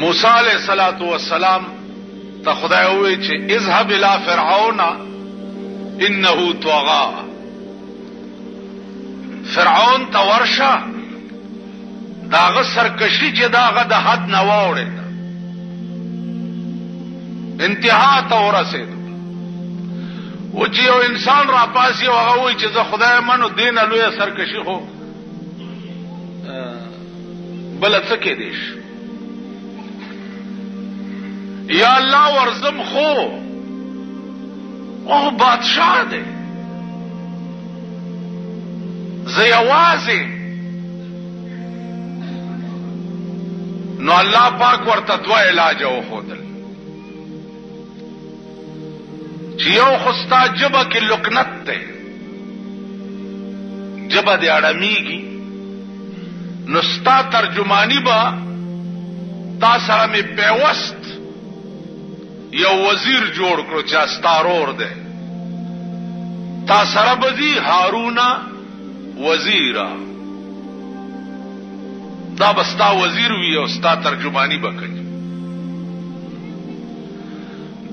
موسی علیہ الصلوۃ والسلام ته خدای وی چې اذهب الى فرعون انه طغى. فرعون ته ورشه داغه سرکشي چې داغه د حد نه وړي انتها ته ورسېد. او چې یو انسان را پاسي او هغه وی چې زه خدای منو دین لوی سرکشي خو بل څه کې دیش یا الله ورزم خو او بادشاہ دی زه یوازې. نو الله پاک ورته دوه علاج وښودل چې یو خو ستا ژبه کې لکنت دی، ژبه دې اړمیږي، نو ستا ترجمانی به تا سره مې پیوست یو وزیر جوړ کړو چې استارور دی، تا سره به ځي هارون وزیرا، دا به ستا وزیر وي او ستا ترجمانی به کوي.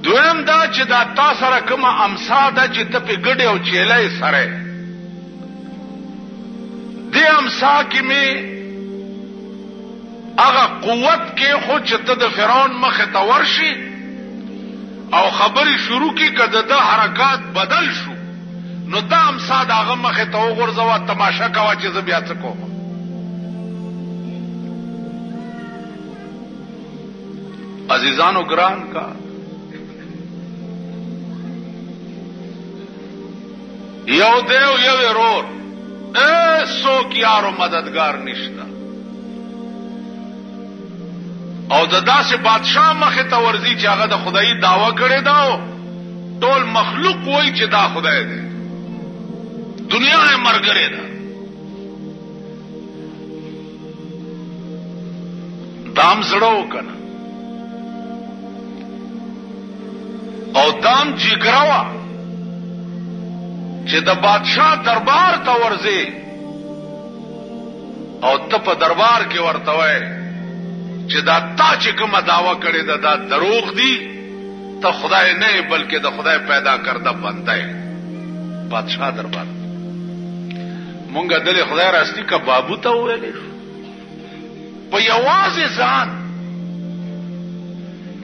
دویم دا چې دا تا سره کومه امسا ده چې ته پې ګډې او چیلی سره دې امسا کې مې هغه قوت کې خو چې ته د فرعون مخې ته ورشي او خبرې شروع کی که د حرکات بدل شو نو دا امسا د هغه مخې ته وغورځوه، تماشا کوه چې زه بیا څه کوم. عزیزانو ګران کا یو دیو یو ورور څوک یارو مددگار نشته او د داسې بادشاہ مخې ته ورځي چې هغه د خدایي دعوه کړې ده، ټول مخلوق وایي چې دا خدای دی، دنیا یې مرګرې ده. دام زړه وکنه او دام جګره وه چې د بادشاہ دربار ته ورځي او ته په دربار کې ورته وایې چې دا تا چې کومه دعوه کړې ده دا دروغ دي، ته خدای نه بلکې د خدای پیدا کرده بنده یې. بادشاہ دربار مونږه دلې خدای راستی که بابو ته وویلې شو په یوازې ځان.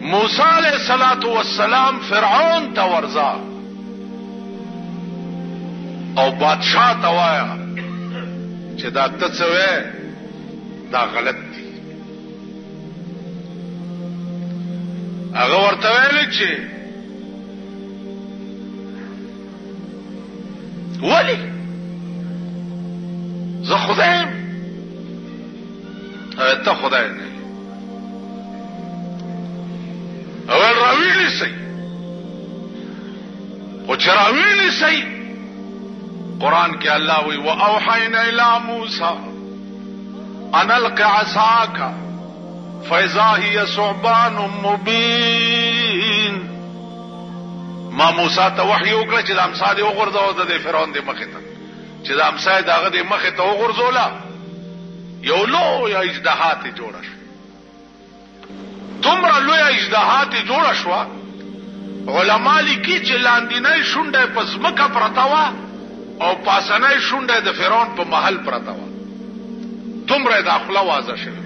موسی علیہ الصلوۃ والسلام فرعون ته ورځه او بادشاہ ته وایا چې دا ته څه وې دا غلط دي. هغه ورته ویل چې ولی زه خدایم ته خدای نه اول راویلی سی خو چې راویلی سی قرآن کې الله وی واوحینا الی موسی ان الق عصاک فاذا هي ثعبان مبین. ما موسی ته وحی وکړه چې د امسا دې وغورځوه د فرعون د مخې ته، چې د امسا د هغه د مخې ته وغورځوله یو لویه اژدها ترې جوړه شوه. دومره لویه اژدها ترې جوړه شوه علما لیکي چې لاندینۍ شونډه یې په ځمکه پرته وه او پاسنۍ شونډه یې د فرعون په محل پرته وه، دومره یې دا خوله واضح شوې.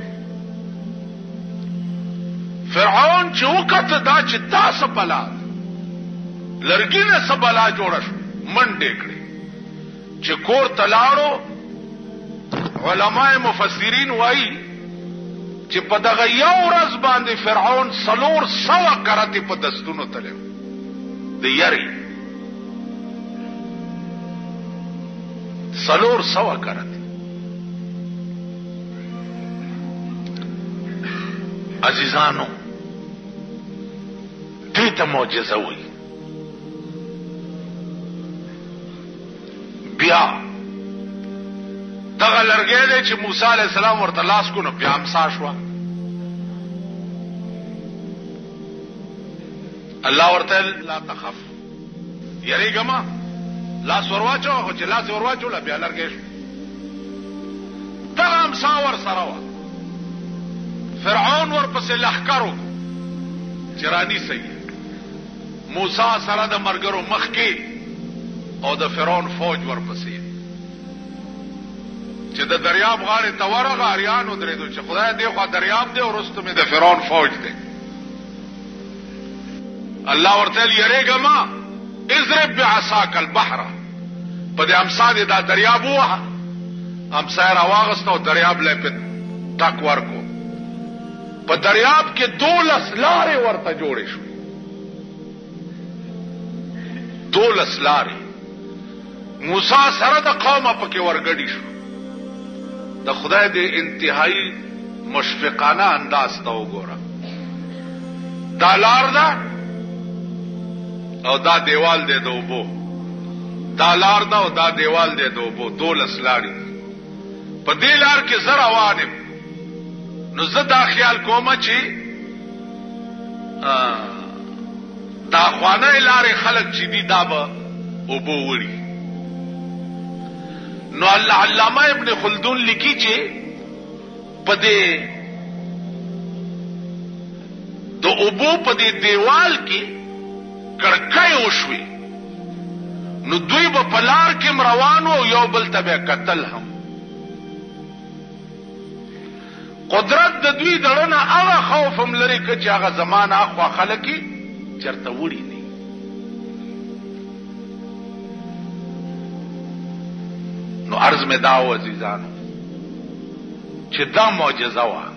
فرعون چې وکته دا چې دا څه بلا لرګینه څه بلا جوړه شو منډې کړې چې کور ته لاړو. علماء مفسرین وایي چې په دغه یو ورځ باندې فرعون 400 کرتې په دستونو تلو د یری 400 کرتې. عزیزانو دې ته معجزه وایي. بیا دغه لرګی دی چې موسی علیہ السلام ورته لاس کو نو بیا امسا شوه. الله ورته لا تخف یریږه ما لاس ورواچو خو چې لاس ورواچوله بیا لرګی شو. دغه امسا ور سره وه. فرعون ورپسې لښکرو چې رانیسئ موسی سره د مرګرو مخ کې او د فرعون فوج ورپسې چې د دریاب غاړې ته ورغه اریان ودرېدو چې خدای دې خوا دریاب دی او وروسته مې د فرعون فوج دی. الله ورته ویل یریږه مه اضرب بعصاک البحر په دې امسا دې دا دریاب ووهه. امسا یې راواغسته او دریاب له پې ټک ورکو. په دریاب کې 12 لارې ورته جوړې شوې 12 لارې. موسی سره د قومه پکې ورګډي شو. د خدای د انتهایی مشفقانه انداز ته وګوره. دا لار ده او دا دیوال دی د اوبو. دا لار ده او دا دیوال دی د اوبو. 12 لارې په دې لار کې زه روان یم. نو زه دا خیال کومه چې دا خوانه لارې خلق چې دي دا به اوبو وړي. نو علامه ابن خلدون لیکي چې په دې د اوبو په دې دیوال کې کړکۍ وشوي. نو دوی به په لار کې روانو او یو بل ته به قتل هم. قدرت د دوی دړنه هغه خوف هم لري چې هغه زمانه اخوا خلک چرته وړي نه. نو عرض میں داو عزیزانو چې دا معجزه وه